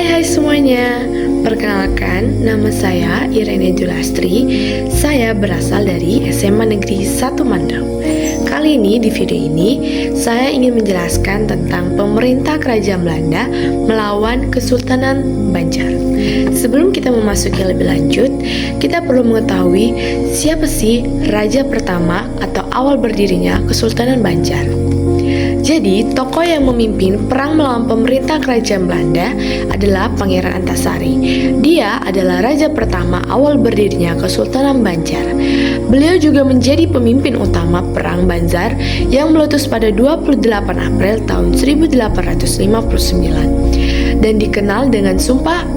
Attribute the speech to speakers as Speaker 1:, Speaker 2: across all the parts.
Speaker 1: Hai semuanya, perkenalkan nama saya Irene Julastri. Saya berasal dari SMA Negeri 1 Mandau. Kali ini di video ini saya ingin menjelaskan tentang pemerintah Kerajaan Belanda melawan Kesultanan Banjar. Sebelum kita memasuki lebih lanjut, kita perlu mengetahui siapa sih raja pertama atau awal berdirinya Kesultanan Banjar. Jadi, tokoh yang memimpin perang melawan pemerintah Kerajaan Belanda adalah Pangeran Antasari. Dia adalah raja pertama awal berdirinya Kesultanan Banjar. Beliau juga menjadi pemimpin utama Perang Banjar yang meletus pada 28 April tahun 1859 dan dikenal dengan Sumpah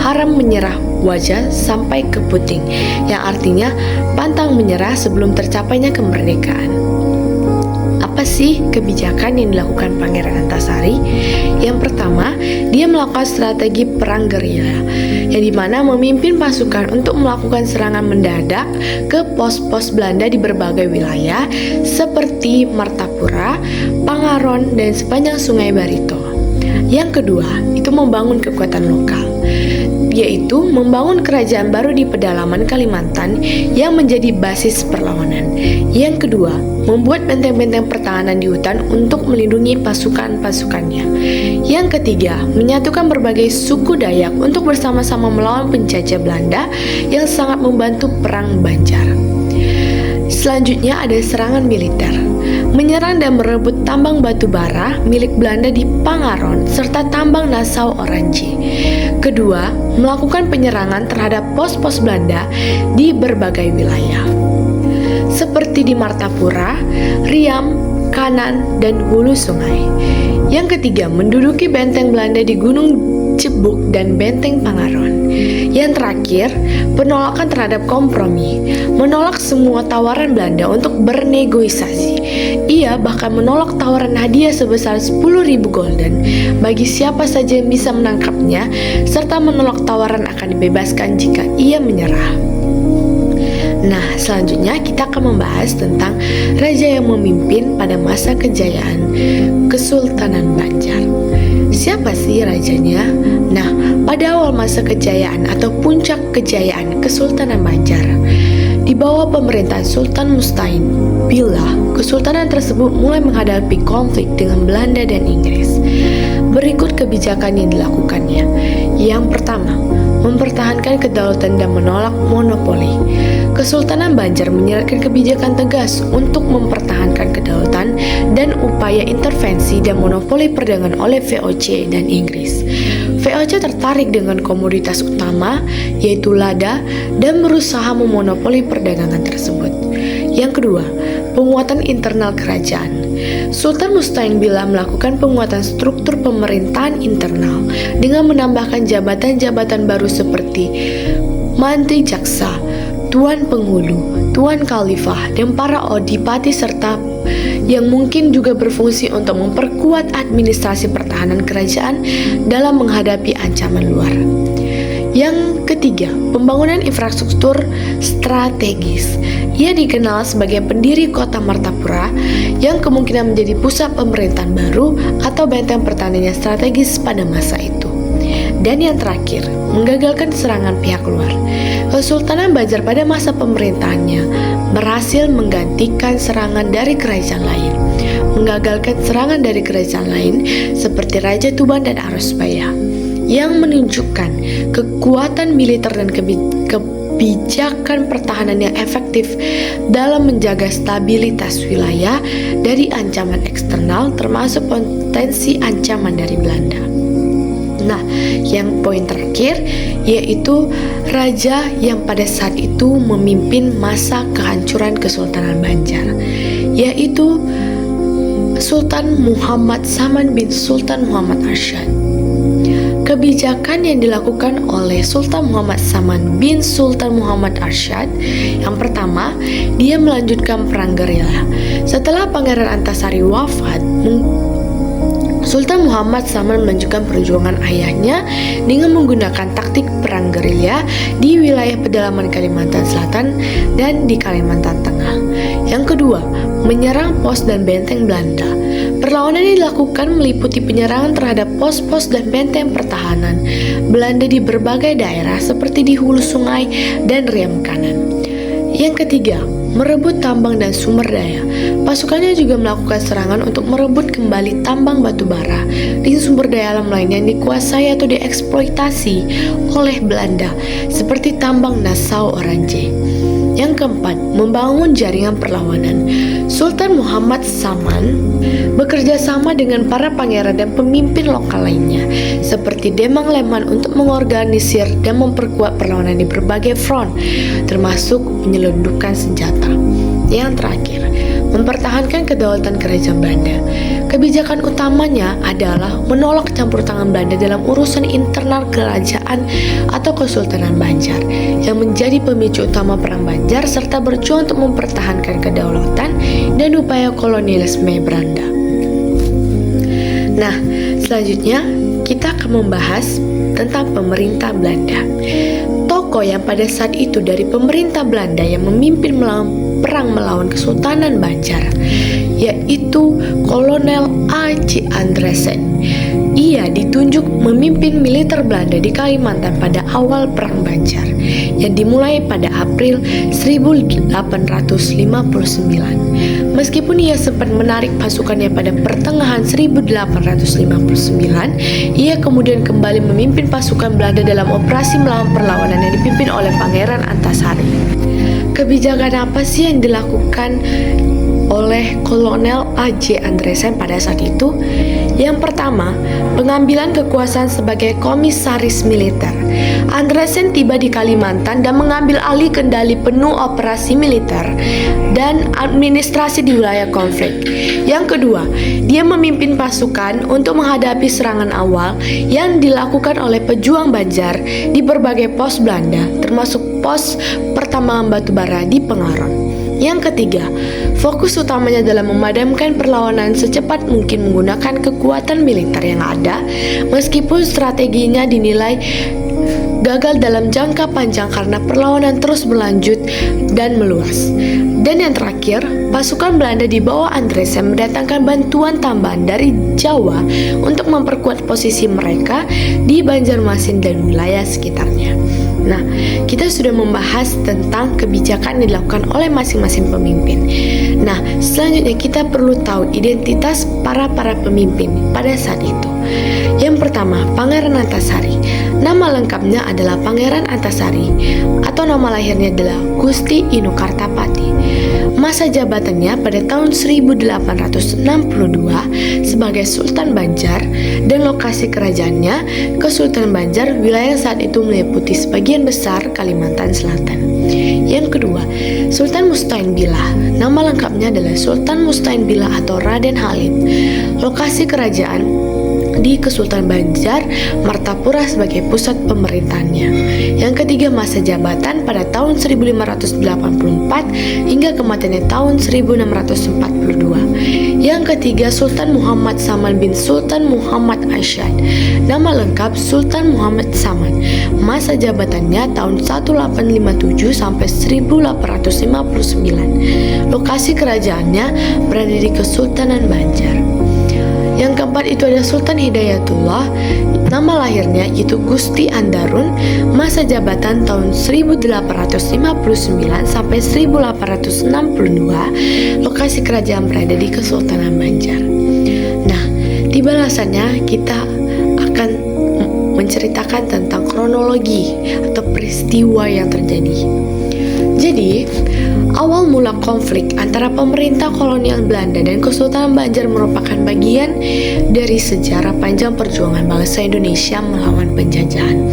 Speaker 1: Haram Menyerah Wajah sampai ke Puting, yang artinya pantang menyerah sebelum tercapainya kemerdekaan. Apa sih kebijakan yang dilakukan Pangeran Antasari? Yang pertama, dia melakukan strategi perang gerilya, yang dimana memimpin pasukan untuk melakukan serangan mendadak ke pos-pos Belanda di berbagai wilayah seperti Martapura, Pangaron, dan sepanjang Sungai Barito. Yang kedua, itu membangun kekuatan lokal, yaitu membangun kerajaan baru di pedalaman Kalimantan yang menjadi basis perlawanan. Yang kedua, membuat benteng-benteng pertahanan di hutan untuk melindungi pasukan-pasukannya. Yang ketiga, menyatukan berbagai suku Dayak untuk bersama-sama melawan penjajah Belanda yang sangat membantu Perang Banjar. Selanjutnya ada serangan militer, menyerang dan merebut tambang batu bara milik Belanda di Pangaron serta tambang Nassau Orange. Kedua, melakukan penyerangan terhadap pos-pos Belanda di berbagai wilayah, seperti di Martapura, Riam, Kanan, dan hulu sungai. Yang ketiga, menduduki benteng Belanda di Gunung Cebuk dan benteng Pangaron. Yang terakhir, penolakan terhadap kompromi, menolak semua tawaran Belanda untuk bernegosiasi. Ia bahkan menolak tawaran hadiah sebesar 10.000 gulden bagi siapa saja yang bisa menangkapnya, serta menolak tawaran akan dibebaskan jika ia menyerah. Nah, selanjutnya kita akan membahas tentang raja yang memimpin pada masa kejayaan Kesultanan Banjar. Siapa sih rajanya? Nah, pada awal masa kejayaan atau puncak kejayaan Kesultanan Banjar, di bawah pemerintahan Sultan Mustain Billah, kesultanan tersebut mulai menghadapi konflik dengan Belanda dan Inggris. Berikut kebijakan yang dilakukannya. Yang pertama, mempertahankan kedaulatan dan menolak monopoli. Kesultanan Banjar menyeratkan kebijakan tegas untuk mempertahankan kedaulatan dan upaya intervensi dan monopoli perdagangan oleh VOC dan Inggris. VOC tertarik dengan komoditas utama, yaitu lada, dan berusaha memonopoli perdagangan tersebut. Yang kedua, penguatan internal kerajaan. Sultan Mustain Billah melakukan penguatan struktur pemerintahan internal dengan menambahkan jabatan-jabatan baru seperti Mantri Jaksa, Tuan Penghulu, Tuan Khalifah, dan para adipati serta yang mungkin juga berfungsi untuk memperkuat administrasi pertahanan kerajaan dalam menghadapi ancaman luar. Yang ketiga, pembangunan infrastruktur strategis. Ia dikenal sebagai pendiri kota Martapura yang kemungkinan menjadi pusat pemerintahan baru atau benteng pertahanan yang strategis pada masa itu. Dan yang terakhir, menggagalkan serangan pihak luar. Kesultanan Banjar pada masa pemerintahannya berhasil menggantikan serangan dari kerajaan lain, menggagalkan serangan dari kerajaan lain seperti Raja Tuban dan Arusbaya, yang menunjukkan kekuatan militer dan kebijakan pertahanan yang efektif dalam menjaga stabilitas wilayah dari ancaman eksternal termasuk potensi ancaman dari Belanda. Nah, yang poin terakhir yaitu raja yang pada saat itu memimpin masa kehancuran Kesultanan Banjar, yaitu Sultan Muhammad Saman bin Sultan Muhammad Arsyad. Kebijakan yang dilakukan oleh Sultan Muhammad Saman bin Sultan Muhammad Arsyad, yang pertama, dia melanjutkan perang gerila. Setelah Pangeran Antasari wafat, Sultan Muhammad Saman melanjutkan perjuangan ayahnya dengan menggunakan taktik perang gerilya di wilayah pedalaman Kalimantan Selatan dan di Kalimantan Tengah. Yang kedua, menyerang pos dan benteng Belanda. Perlawanan ini dilakukan meliputi penyerangan terhadap pos-pos dan benteng pertahanan Belanda di berbagai daerah seperti di hulu sungai dan Riau Kanan. Yang ketiga, merebut tambang dan sumber daya. Pasukannya juga melakukan serangan untuk merebut kembali tambang batu bara dan sumber daya alam lainnya yang dikuasai atau dieksploitasi oleh Belanda seperti tambang Nassau Orange. Yang keempat, membangun jaringan perlawanan. Sultan Muhammad Saman bekerja sama dengan para pangeran dan pemimpin lokal lainnya seperti Demang Leman untuk mengorganisir dan memperkuat perlawanan di berbagai front, termasuk penyelundupan senjata. Yang terakhir, mempertahankan kedaulatan kerajaan Belanda. Kebijakan utamanya adalah menolak campur tangan Belanda dalam urusan internal kerajaan atau Kesultanan Banjar yang menjadi pemicu utama perang Banjar serta berjuang untuk mempertahankan kedaulatan dan upaya kolonialisme Belanda. Nah, selanjutnya kita akan membahas tentang pemerintah Belanda. Tokoh yang pada saat itu dari pemerintah Belanda yang memimpin perang melawan Kesultanan Banjar, yaitu Kolonel A.J. Andresen. Ia ditunjuk memimpin militer Belanda di Kalimantan pada awal Perang Banjar yang dimulai pada April 1859. Meskipun ia sempat menarik pasukannya pada pertengahan 1859, ia kemudian kembali memimpin pasukan Belanda dalam operasi melawan perlawanan yang dipimpin oleh Pangeran Antasari. Kebijakan apa sih yang dilakukan oleh Kolonel A.J. Andresen pada saat itu? Yang pertama, pengambilan kekuasaan sebagai komisaris militer. Andresen tiba di Kalimantan dan mengambil alih kendali penuh operasi militer dan administrasi di wilayah konflik. Yang kedua, dia memimpin pasukan untuk menghadapi serangan awal yang dilakukan oleh pejuang Banjar di berbagai pos Belanda, termasuk pos pertambangan batubara di Pengaron. Yang ketiga, fokus utamanya adalah memadamkan perlawanan secepat mungkin menggunakan kekuatan militer yang ada, meskipun strateginya dinilai gagal dalam jangka panjang karena perlawanan terus berlanjut dan meluas. Dan yang terakhir, pasukan Belanda di bawah Andresen mendatangkan bantuan tambahan dari Jawa untuk memperkuat posisi mereka di Banjarmasin dan wilayah sekitarnya. Nah, kita sudah membahas tentang kebijakan yang dilakukan oleh masing-masing pemimpin. Nah, selanjutnya kita perlu tahu identitas para pemimpin pada saat itu. Yang pertama, Pangeran Antasari. Nama lengkapnya adalah Pangeran Antasari atau nama lahirnya adalah Gusti Inu Kartapati. Masa jabatannya pada tahun 1862 sebagai Sultan Banjar dan lokasi kerajaannya Kesultanan Banjar, wilayah saat itu meliputi sebagian besar Kalimantan Selatan. Yang kedua, Sultan Mustain Billah. Nama lengkapnya adalah Sultan Mustain Billah atau Raden Halid. Lokasi kerajaan di Kesultanan Banjar, Martapura sebagai pusat pemerintahannya. Yang ketiga, masa jabatan pada tahun 1584 hingga kematiannya tahun 1642. Yang ketiga, Sultan Muhammad Saman bin Sultan Muhammad Arsyad. Nama lengkap Sultan Muhammad Saman. Masa jabatannya tahun 1857 sampai 1859. Lokasi kerajaannya berada di Kesultanan Banjar. Yang keempat itu ada Sultan Hidayatullah. Nama lahirnya yaitu Gusti Andarun. Masa jabatan tahun 1859 sampai 1862. Lokasi kerajaan berada di Kesultanan Banjar. Nah, di balasannya kita akan menceritakan tentang kronologi atau peristiwa yang terjadi. Jadi, awal mula konflik antara pemerintah kolonial Belanda dan Kesultanan Banjar merupakan bagian dari sejarah panjang perjuangan bangsa Indonesia melawan penjajahan.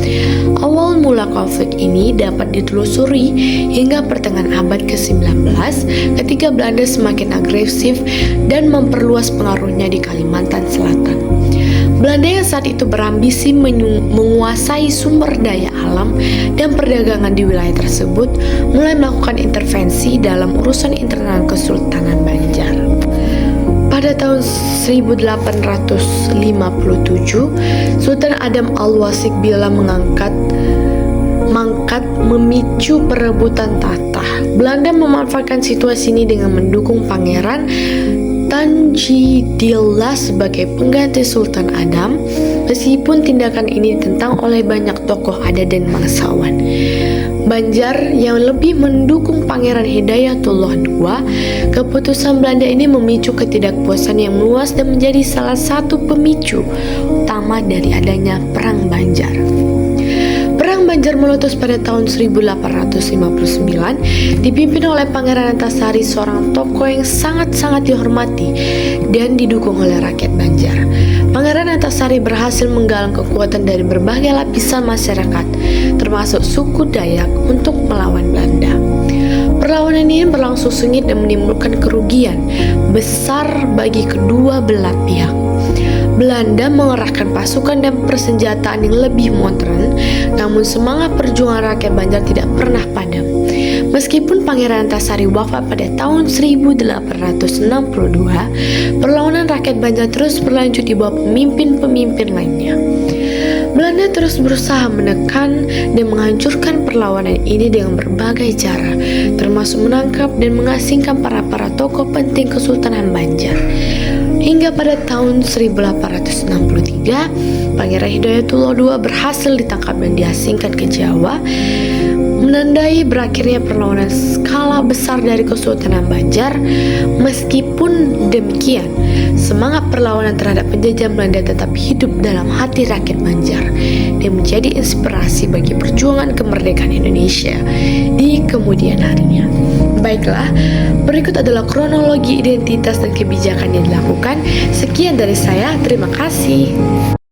Speaker 1: Awal mula konflik ini dapat ditelusuri hingga pertengahan abad ke-19 ketika Belanda semakin agresif dan memperluas pengaruhnya di Kalimantan Selatan. Belanda yang saat itu berambisi menguasai sumber daya alam dan perdagangan di wilayah tersebut mulai melakukan intervensi dalam urusan internal Kesultanan Banjar. Pada tahun 1857, Sultan Adam Al-Wasik Billah mangkat memicu perebutan tahta. Belanda memanfaatkan situasi ini dengan mendukung Pangeran Tanjidillah sebagai pengganti Sultan Adam, meskipun tindakan ini ditentang oleh banyak tokoh adat dan bangsawan. Banjar yang lebih mendukung Pangeran Hidayatullah II, keputusan Belanda ini memicu ketidakpuasan yang meluas dan menjadi salah satu pemicu utama dari adanya Perang Banjar. Perang Banjar meletus pada tahun 1859, dipimpin oleh Pangeran Antasari, seorang tokoh yang sangat-sangat dihormati dan didukung oleh rakyat Banjar. Pangeran Antasari berhasil menggalang kekuatan dari berbagai lapisan masyarakat, termasuk suku Dayak, untuk melawan Belanda. Perlawanan ini berlangsung sengit dan menimbulkan kerugian besar bagi kedua belah pihak. Belanda mengerahkan pasukan dan persenjataan yang lebih modern, namun semangat perjuangan rakyat Banjar tidak pernah padam. Meskipun Pangeran Antasari wafat pada tahun 1862, perlawanan rakyat Banjar terus berlanjut di bawah pemimpin-pemimpin lainnya. Belanda terus berusaha menekan dan menghancurkan perlawanan ini dengan berbagai cara, termasuk menangkap dan mengasingkan para tokoh penting Kesultanan Banjar. Hingga pada tahun 1863, Pangeran Hidayatullah II berhasil ditangkap dan diasingkan ke Jawa, menandai berakhirnya perlawanan skala besar dari Kesultanan Banjar. Meskipun demikian, semangat perlawanan terhadap penjajahan Belanda tetap hidup dalam hati rakyat Banjar dan menjadi inspirasi bagi perjuangan kemerdekaan Indonesia di kemudian harinya. Baiklah, berikut adalah kronologi identitas dan kebijakan yang dilakukan. Sekian dari saya, terima kasih.